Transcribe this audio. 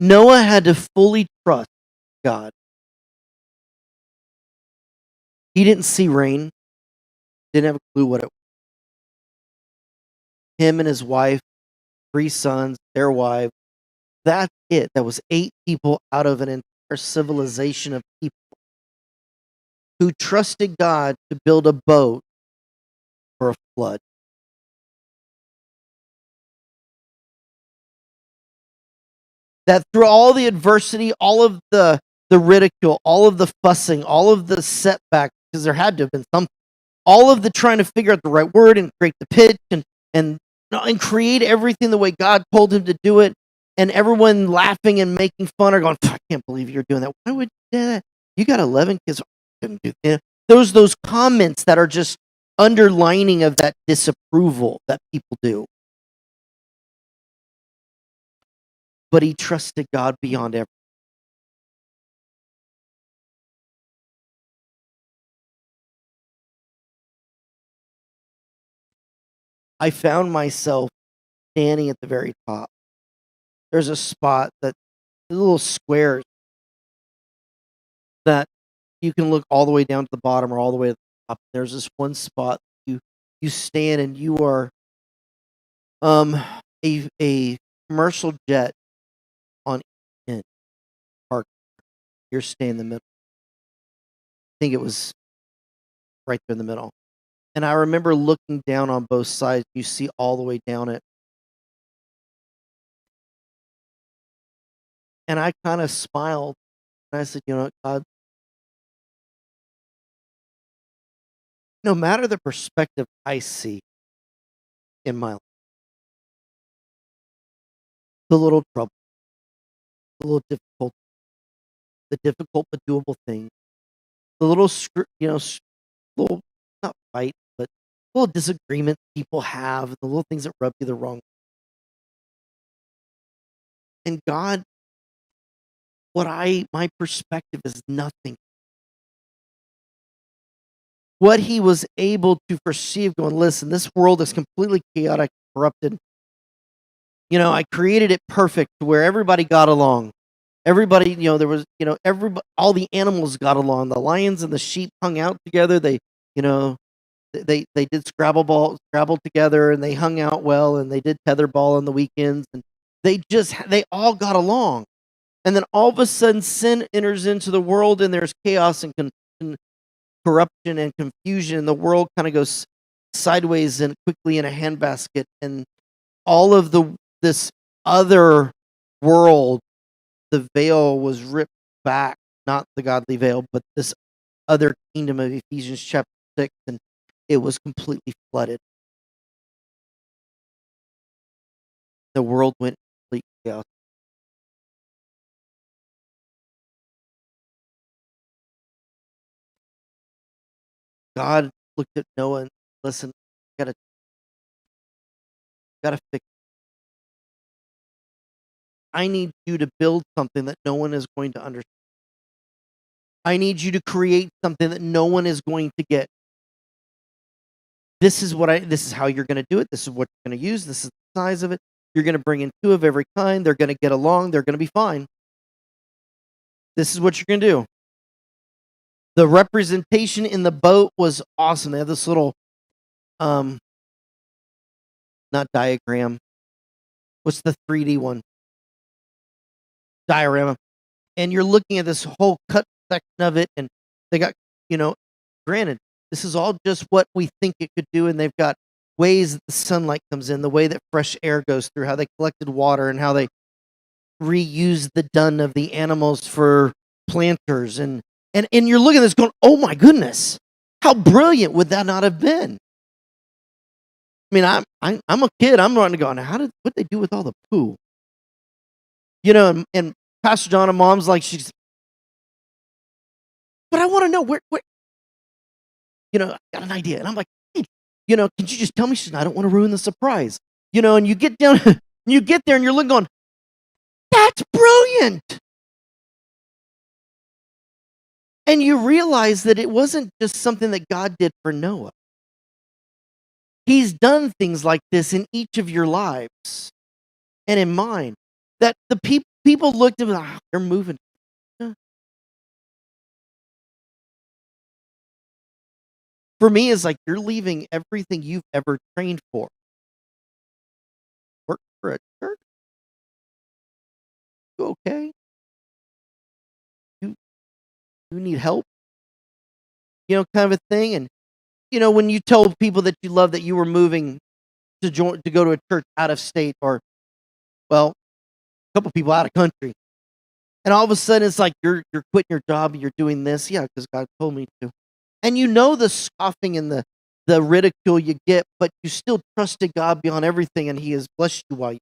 Noah had to fully trust God. He didn't see rain, didn't have a clue what it was. Him and his wife, 3 sons, their wives, that's it. That was 8 people out of an entire civilization of people who trusted God to build a boat for a flood. That through all the adversity, all of the ridicule, all of the fussing, all of the setback, because there had to have been something, all of the trying to figure out the right word and create the pitch and create everything the way God told him to do it, and everyone laughing and making fun or going, I can't believe you're doing that. Why would you do that? You got 11 kids. I couldn't do that. Those comments that are just underlining of that disapproval that people do. But he trusted God beyond everything. I found myself standing at the very top. There's a spot that little squares that you can look all the way down to the bottom or all the way to the top. There's this one spot you stand and you are um a commercial jet on each end parked. You're staying in the middle. I think it was right there in the middle. And I remember looking down on both sides. You see all the way down it. And I kind of smiled and I said, you know what, God, no matter the perspective I see in my life, the little trouble, the little difficult, the difficult but doable thing, the little, little, not fight, but little disagreements people have, the little things that rub you the wrong way. And God, my perspective is nothing. What he was able to perceive, going, listen, this world is completely chaotic, corrupted. I created it perfect where everybody got along. Everybody, there was, everybody, all the animals got along. The lions and the sheep hung out together. You know, they did Scrabble together, and they hung out well, and they did tetherball on the weekends, and they all got along. And then all of a sudden, sin enters into the world, and there's chaos and corruption and confusion, and the world kind of goes sideways and quickly in a handbasket, and all of this other world, the veil was ripped back, not the godly veil, but this other kingdom of Ephesians chapter 6, and it was completely flooded. The world went complete chaos. God looked at Noah and, listen, gotta gotta fix. I need you to build something that no one is going to understand. I need you to create something that no one is going to get. This is how you're gonna do it. This is what you're gonna use. This is the size of it. You're gonna bring in 2 of every kind. They're gonna get along. They're gonna be fine. This is what you're gonna do. The representation in the boat was awesome. They have this little, um, not diagram. What's the 3D one? Diorama. And you're looking at this whole cut section of it, and they got, you know, granted, this is all just what we think it could do, and they've got ways that the sunlight comes in, the way that fresh air goes through, how they collected water, and how they reused the dung of the animals for planters, and you're looking at this going, oh my goodness, how brilliant would that not have been? I mean, I'm a kid. I'm running going, what they do with all the poo? And Pastor John and Mom's like, but I want to know where, I got an idea. And I'm like, hey, can you just tell me? She's, I don't want to ruin the surprise. And you get down, you get there and you're looking going, that's brilliant. And you realize that it wasn't just something that God did for Noah. He's done things like this in each of your lives and in mine. That the people looked at me, "Ah, they're moving." Yeah. For me, it's like you're leaving everything you've ever trained for. Work for a church? You okay? You you need help? Kind of a thing. And when you told people that you love that you were moving to go to a church out of state, or well, a couple people out of country, and all of a sudden it's like you're quitting your job and you're doing this, yeah, because God told me to. And the scoffing and the ridicule you get, but you still trusted God beyond everything, and He has blessed you while